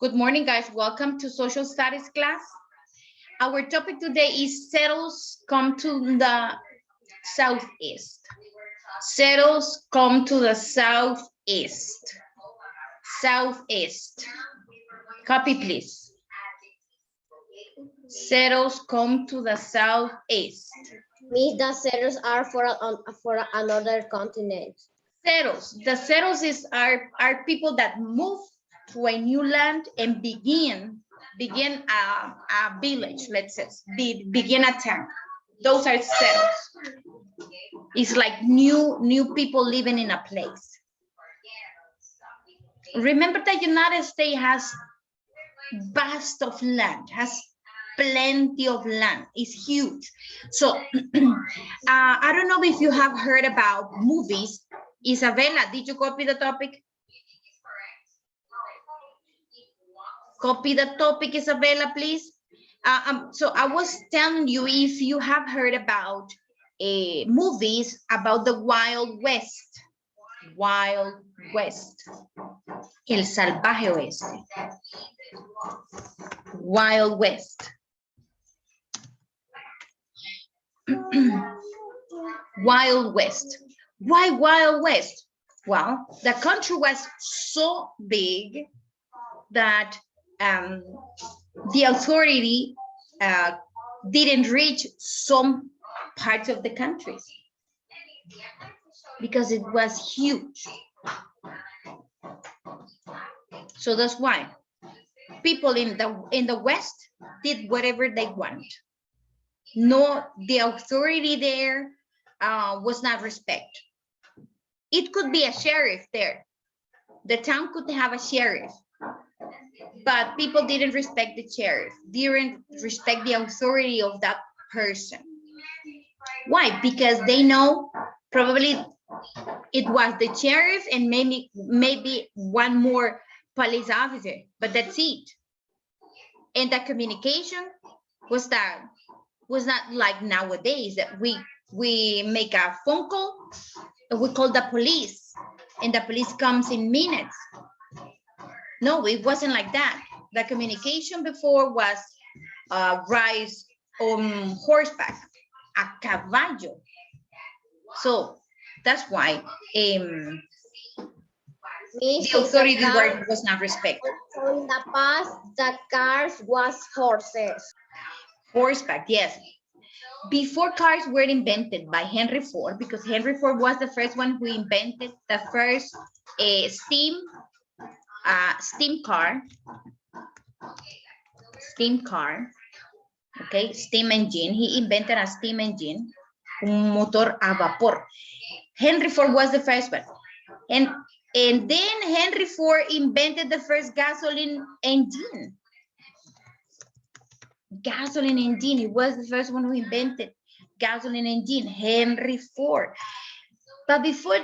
Good morning, guys. Welcome to social studies class. Our topic today is settles come to the southeast. Settles come to the southeast. Southeast. Copy, please. Settles come to the southeast. Means the settlers are for another continent. Settles. The settles are people that move to a new land and begin a village, let's say, begin a town. Those are settles. It's like new people living in a place. Remember that United States has vast of land, has plenty of land. It's huge. So I don't know if you have heard about movies. Isabella, did you copy the topic? Copy the topic, Isabella, please. So I was telling you, if you have heard about movies about the Wild West. Wild West. El Salvaje Oeste. Wild West. Wild West. Why Wild West? Well, the country was so big that the authority didn't reach some parts of the country because it was huge. So that's why people in the West did whatever they want. No, the authority there was not respect. It could be a sheriff there. The town could have a sheriff, but people didn't respect the sheriff, didn't respect the authority of that person. Why? Because they know probably it was the sheriff and maybe one more police officer, but that's it. And the communication was not like nowadays that we make a phone call and we call the police and the police comes in minutes. No, it wasn't like that. The communication before was rise on horseback, a caballo. So that's why the authority was not respected. So in the past, the cars was horses. Horseback, yes. Before cars were invented by Henry Ford, because Henry Ford was the first one who invented the first steam car, okay, steam engine. He invented a steam engine, un motor a vapor. Henry Ford was the first one. And then Henry Ford invented the first gasoline engine. Gasoline engine, he was the first one who invented gasoline engine, Henry Ford. But before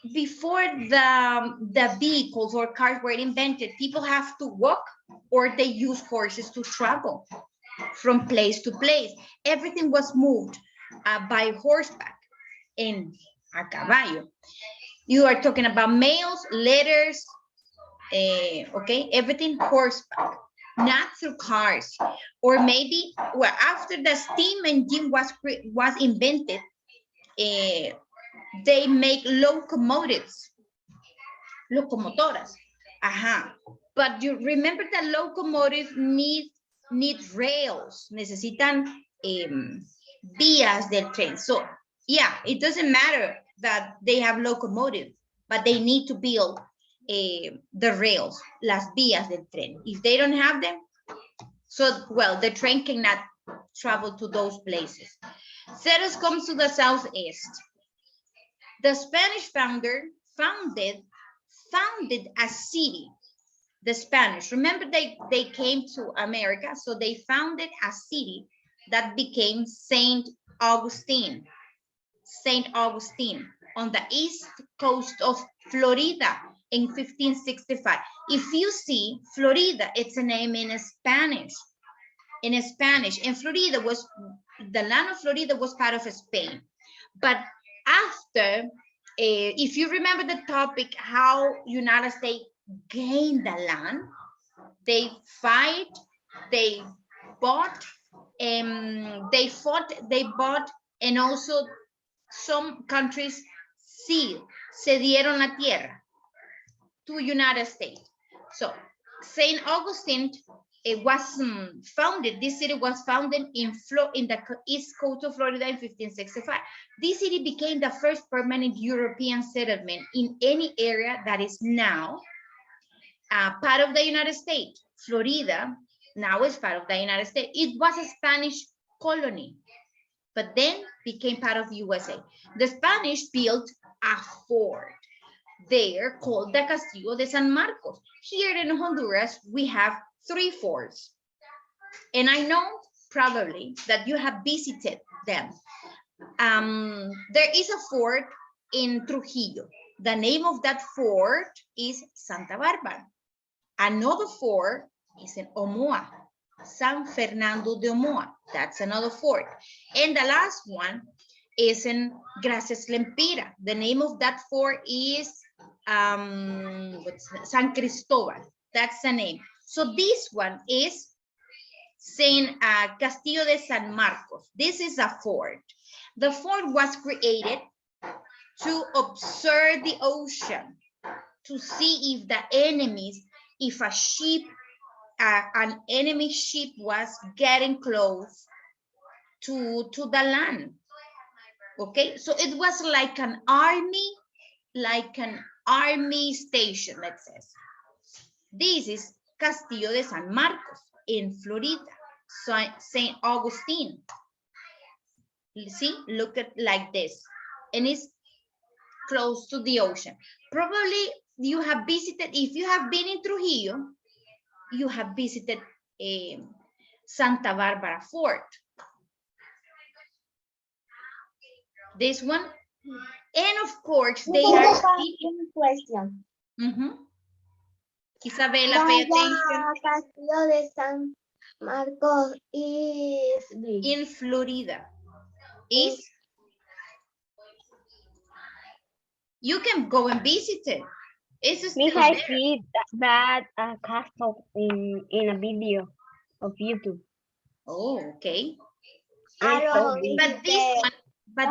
the vehicles or cars were invented, people have to walk or they use horses to travel from place to place. Everything was moved by horseback and a caballo. You are talking about mails, letters, okay, everything horseback, not through cars. Or maybe, well, after the steam engine was invented, they make locomotives, locomotoras. But you remember that locomotives need rails, necesitan vías del tren. So yeah, it doesn't matter that they have locomotives, but they need to build the rails, las vías del tren. If they don't have them, so, well, the train cannot travel to those places. Ceres comes to the southeast. The Spanish founder founded a city. The Spanish, remember they came to America, so they founded a city that became Saint Augustine on the east coast of Florida in 1565. If you see Florida, it's a name in Spanish. And Florida was, the land of Florida was part of Spain. But after, if you remember the topic, how United States gained the land, They fight, they bought, they fought, they bought, and also some countries cedieron la tierra to United States. So St. Augustine, it was founded, this city was founded in the east coast of Florida in 1565. This city became the first permanent European settlement in any area that is now part of the United States. Florida now is part of the United States. It was a Spanish colony, but then became part of USA. The Spanish built a fort there called the Castillo de San Marcos. Here in Honduras, we have 3 forts. And I know probably that you have visited them. There is a fort in Trujillo. The name of that fort is Santa Bárbara. Another fort is in Omoa, San Fernando de Omoa. That's another fort. And the last one is in Gracias Lempira. The name of that fort is San Cristobal. That's the name. So this one is Saint Castillo de San Marcos. This is a fort. The fort was created to observe the ocean, to see if the enemies, if a ship, an enemy ship was getting close to the land. Okay, so it was like an army station, let's say. This is Castillo de San Marcos in Florida, St. Augustine. See, look at like this, and it's close to the ocean. Probably you have visited, if you have been in Trujillo, you have visited Santa Barbara Fort. This one, and of course they are question. Isabela, pay attention. Castillo de San Marcos is In Florida. Is you can go and visit it. It's still I there. see that castle in a video of YouTube. Oh, okay. But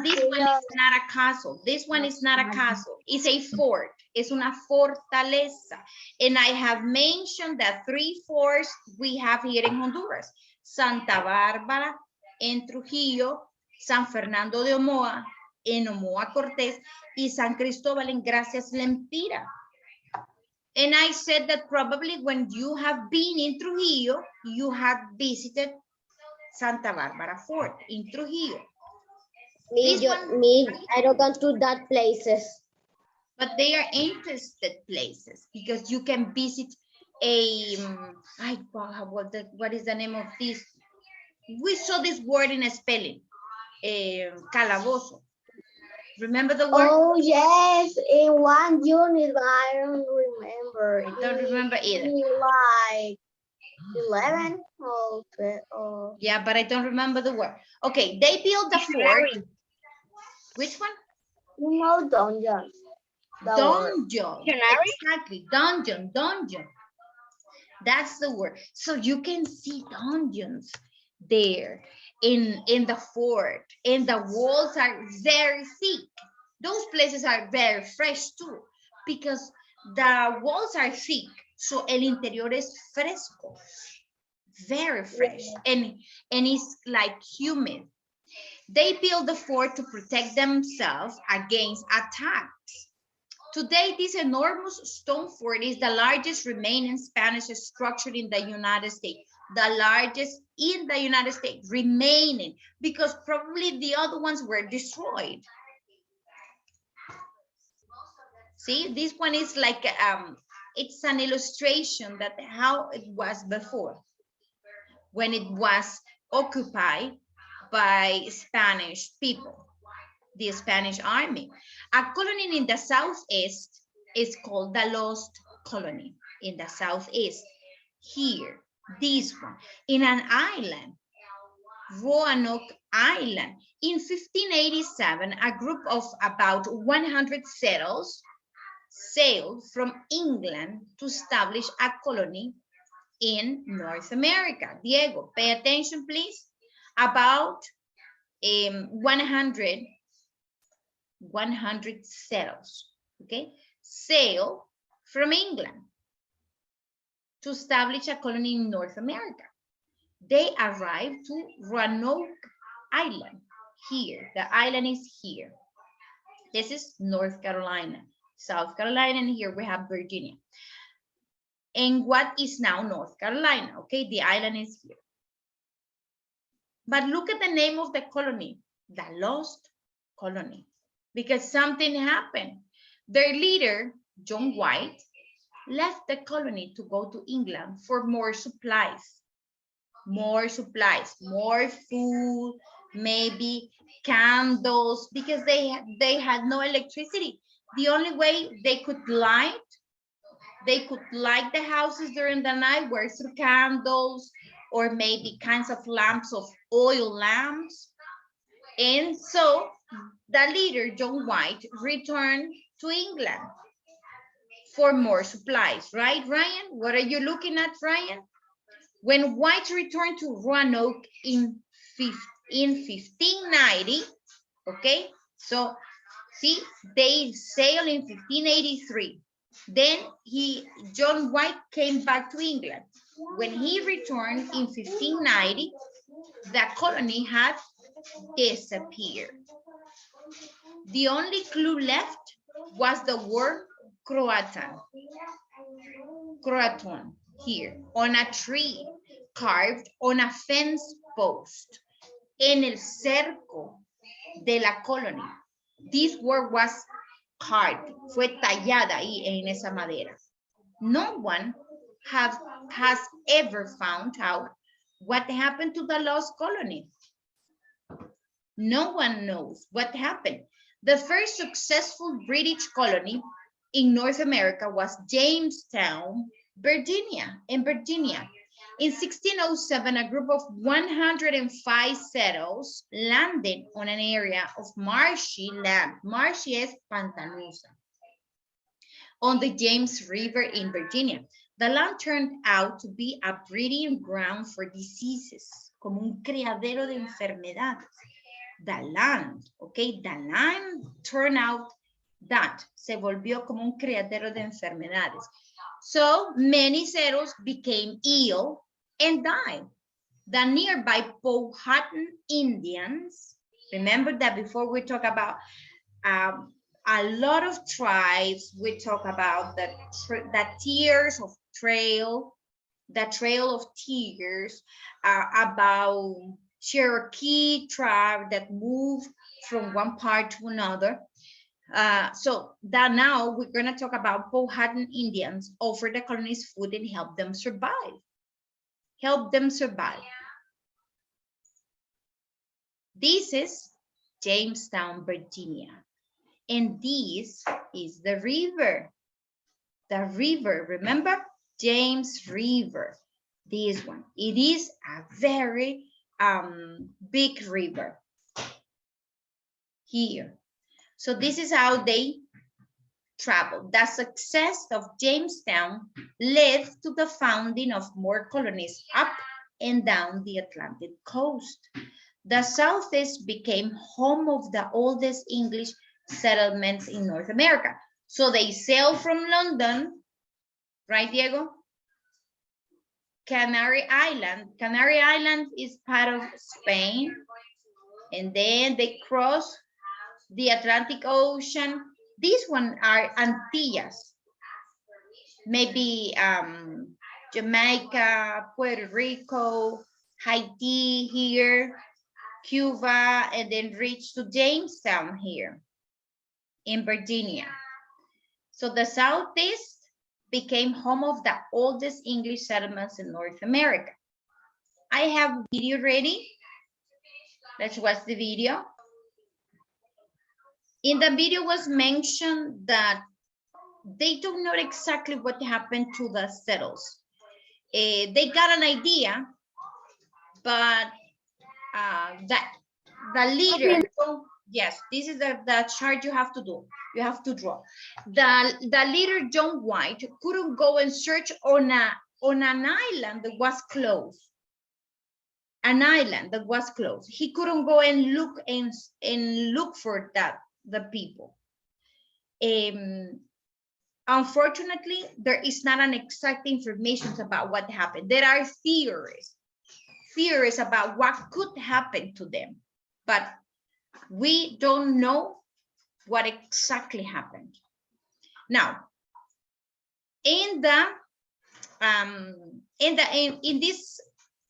this one is not a castle. This one is not a castle. It's a fort. It's una fortaleza. And I have mentioned that 3 forts we have here in Honduras. Santa Bárbara, en Trujillo, San Fernando de Omoa, en Omoa Cortés, y San Cristóbal en Gracias Lempira. And I said that probably when you have been in Trujillo, you have visited Santa Bárbara Fort in Trujillo. I don't go to that places. But they are interested places because you can visit a, what is the name of this? We saw this word in a spelling, calabozo. Remember the word? Oh, yes, in one unit, but I don't remember. I don't remember either. Like 11 or Yeah, but I don't remember the word. Okay, they built the fort. Which one? No, dungeon. Dungeon. Exactly, dungeon. That's the word. So you can see dungeons there in the fort, and the walls are very thick. Those places are very fresh too, because the walls are thick, so el interior es fresco, very fresh, and it's like humid. They built the fort to protect themselves against attacks. Today, this enormous stone fort is the largest remaining Spanish structure in the United States. The largest in the United States remaining, because probably the other ones were destroyed. See, this one is like, it's an illustration that how it was before, when it was occupied by Spanish people, the Spanish army. A colony in the southeast is called the Lost Colony in the southeast. Here, this one, in an island, Roanoke Island. In 1587, a group of about 100 settlers sailed from England to establish a colony in North America. Diego, pay attention, please. About 100 settlers, okay, sailed from England to establish a colony in North America. They arrived to Roanoke Island here. The island is here. This is North Carolina, South Carolina, and here we have Virginia. And what is now North Carolina, okay? The island is here. But look at the name of the colony, the Lost Colony, because something happened. Their leader, John White, left the colony to go to England for more supplies, more food, maybe candles, because they had no electricity. The only way they could light the houses during the night were through candles, or maybe kinds of lamps, of oil lamps. And so the leader, John White, returned to England for more supplies, right, Ryan? What are you looking at, Ryan? When White returned to Roanoke in 1590, okay? So, see, they sailed in 1583. Then John White came back to England. When he returned in 1590, the colony had disappeared. The only clue left was the word Croatan here on a tree, carved on a fence post en el cerco de la colony. This word was carved, fue tallada ahí en esa madera. No one has ever found out what happened to the lost colony. No one knows what happened. The first successful British colony in North America was Jamestown, Virginia. In 1607, a group of 105 settlers landed on an area of marshy land. Marshy es pantanosa. On the James River in Virginia. The land turned out to be a breeding ground for diseases, como un criadero de enfermedades. The land, okay, the land turned out that se volvió como un criadero de enfermedades. So many settlers became ill and died. The nearby Powhatan Indians, remember that before we talk about a lot of tribes, we talk about the tears of trail, the trail of tears, about Cherokee tribe that moved from one part to another. So that now we're going to talk about Powhatan Indians offer the colonies food and help them survive. This is Jamestown, Virginia. And this is the river. The river, remember? James River. This one. It is a very big river here. So this is how they traveled. The success of Jamestown led to the founding of more colonies up and down the Atlantic coast. The Southeast became home of the oldest English settlements in North America. So they sailed from London, right, Diego? Canary Island is part of Spain. And then they cross the Atlantic Ocean. These one are Antillas. Maybe Jamaica, Puerto Rico, Haiti here, Cuba, and then reach to Jamestown here in Virginia. So the Southeast became home of the oldest English settlements in North America. I have video ready. Let's watch the video. In the video was mentioned that they don't know exactly what happened to the settlers. They got an idea, but the leader, yes, this is the chart you have to do. You have to draw. The leader, John White, couldn't go and search on a on an island that was closed. An island that was closed. He couldn't go and look for the people. Unfortunately, there is not an exact information about what happened. There are theories about what could happen to them, but we don't know what exactly happened. Now, in this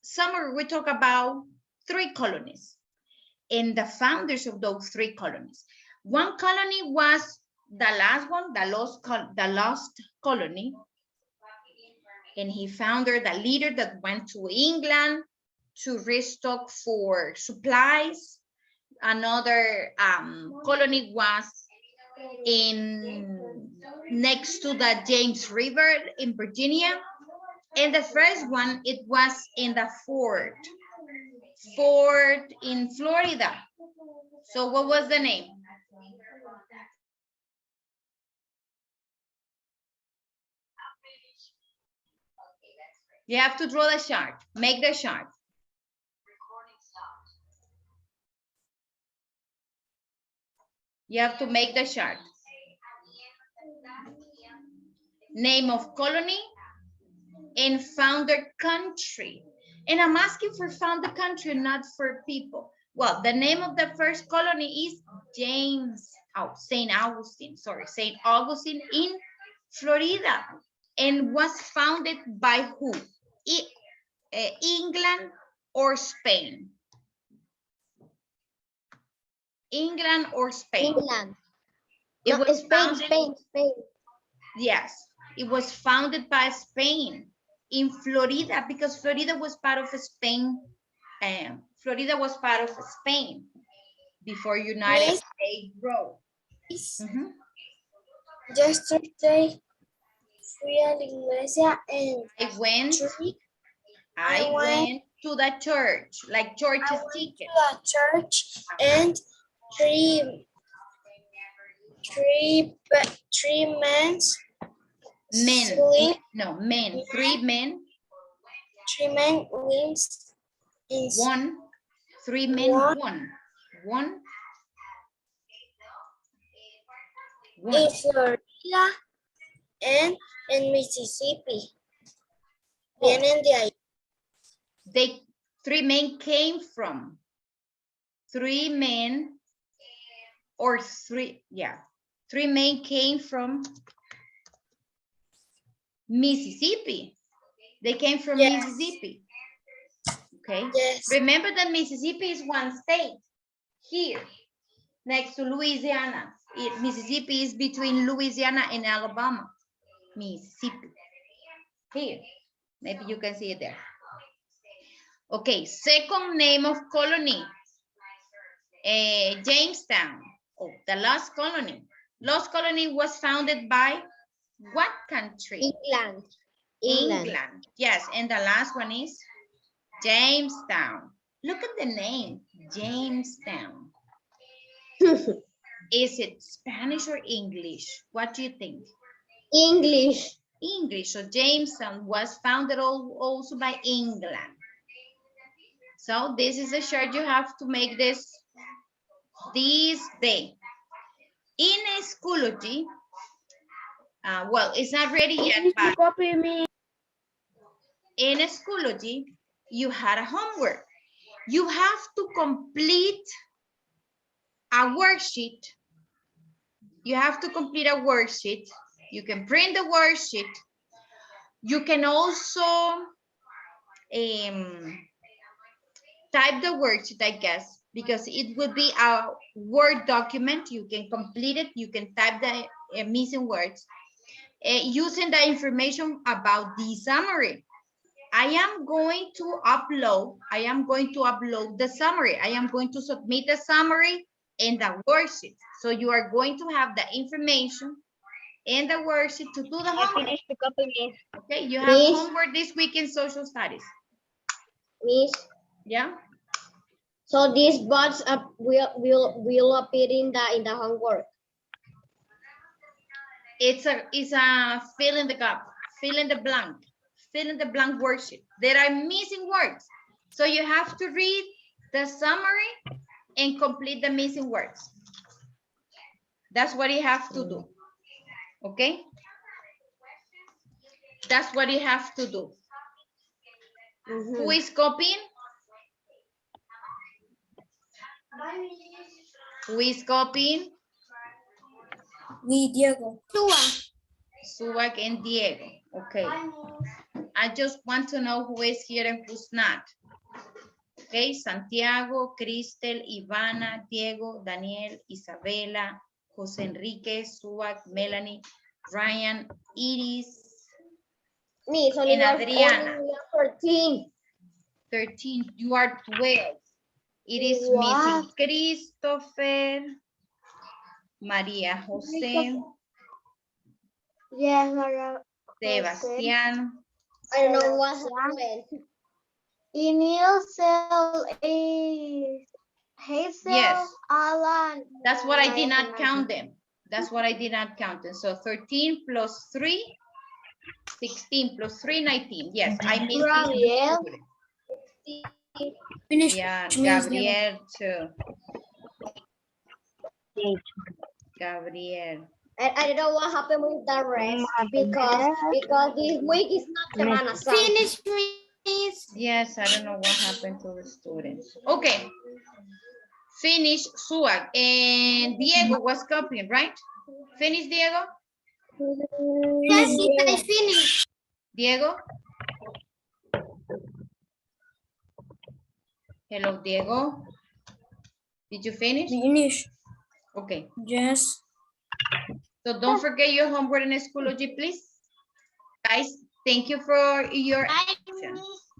summary, we talk about 3 colonies and the founders of those 3 colonies. One colony was the last one, the lost colony, and he founded the leader that went to England to restock for supplies. Another colony was next to the James River in Virginia, and the first one, it was in the fort in Florida. So what was the name? You have to draw the chart, make the chart. You have to make the chart. Name of colony and founder country. And I'm asking for founder country, not for people. Well, the name of the first colony is St. Augustine in Florida, and was founded by who? England or Spain? England or Spain? England. It was Spain. Yes, it was founded by Spain in Florida, because Florida was part of Spain. Florida was part of Spain before United States grew. Yesterday, fui a la iglesia and I went to the church, like church's ticket. To the church, and three men. Three men. 3 men wins. One. 3 men won. In Florida and in Mississippi. Vienen de ahí. 3 men came from. 3 men or 3 men came from Mississippi. They came from Mississippi. Okay. Yes. Remember that Mississippi is one state here next to Louisiana. Mississippi is between Louisiana and Alabama. Mississippi. Here. Maybe you can see it there. Okay. Second name of colony. Jamestown. Oh, the lost colony. Lost colony was founded by what country? England. Yes, and the last one is Jamestown. Look at the name, Jamestown. Is it Spanish or English? What do you think? English. So Jamestown was founded also by England. So this is a chart you have to make this day. In Schoology, well, it's not ready yet, but Copy me. in Schoology, you had a homework. You have to complete a worksheet. You can print the worksheet. You can also type the worksheet, I guess, because it would be a Word document. You can complete it. You can type the missing words using the information about the summary. I am going to upload the summary. I am going to submit the summary and the worksheet. So you are going to have the information and the worksheet to do the homework. Okay, you have homework this week in social studies. Miss. Yeah. So these bots will appear in the homework. It's a fill in the gap, fill in the blank. fill in the blank worksheet. There are missing words. So you have to read the summary and complete the missing words. That's what you have to do. Okay? That's what you have to do. Who is copying? Who is copying? Me, Diego. Subak and Diego. Okay. I just want to know who is here and who's not. Okay, Santiago, Cristel, Ivana, Diego, Daniel, Isabela, Jose Enrique, Subak, Melanie, Ryan, Iris, Me, so and Adriana. 14. 13. You are 12. It is Wow. missing Christopher, Maria Jose, Yes, Maria. Sebastián, I don't know what happened. Emil, Hazel, Yes. Alan. That's what I did not count them. That's what I did not count them. So 13 plus 3, 16 plus 3, 19. Yes, I missed Gabriel. it. Yeah, Gabriel too. Gabriel. I don't know what happened with the rest because this week is not Semana Santa. Finish, please. Yes, I don't know what happened to the students. Okay. Finish Suag. And Diego was copying, right? Finish, Diego? Yes, I finished. Diego? Hello, Diego. Did you finish? Finish. Okay. Yes. So don't forget your homework in Schoology, please. Guys, thank you for your I attention.